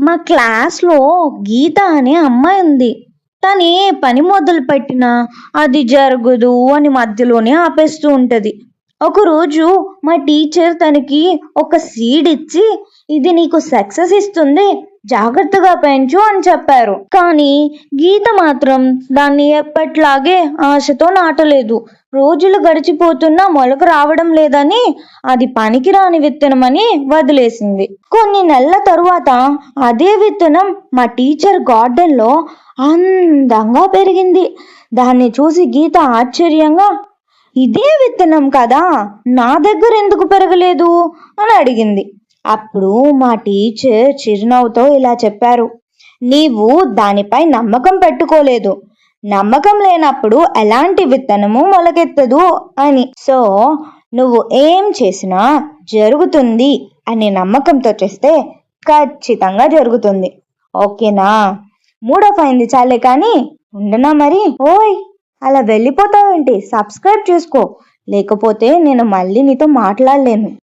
మా క్లాస్లో గీత అనే అమ్మాయి ఉంది. తను ఏ పని మొదలు పెట్టినా అది జరగదు అని మధ్యలోనే ఆపేస్తూ ఉంటది. ఒకరోజు మా టీచర్ తనకి ఒక సీడ్ ఇచ్చి, ఇది నీకు సక్సెస్ ఇస్తుంది, జాగ్రత్తగా పెంచు అని చెప్పారు. కానీ గీత మాత్రం దాన్ని ఎప్పట్లాగే ఆశతో నాటలేదు. రోజులు గడిచిపోతున్నా మొలక రావడం లేదని అది పనికిరాని విత్తనమని వదిలేసింది. కొన్ని నెలల తరువాత అదే విత్తనం మా టీచర్ గార్డెన్లో అందంగా పెరిగింది. దాన్ని చూసి గీత ఆశ్చర్యంగా, ఇదే విత్తనం కదా, నా దగ్గర ఎందుకు పెరగలేదు అని అడిగింది. అప్పుడు మా టీచర్ చిరునవ్వుతో ఇలా చెప్పారు, నీవు దానిపై నమ్మకం పెట్టుకోలేదు. నమ్మకం లేనప్పుడు ఎలాంటి విత్తనము మొలకెత్తదు అని. సో నువ్వు ఏం చేసినా జరుగుతుంది అనే నమ్మకంతో చేస్తే ఖచ్చితంగా జరుగుతుంది. ఓకేనా? మూడో అయింది చాలే కానీ ఉండనా మరి. ఓయ్, అలా వెళ్ళిపోతావేంటి? సబ్స్క్రైబ్ చేసుకో, లేకపోతే నేను మళ్ళీ నీతో మాట్లాడలేను.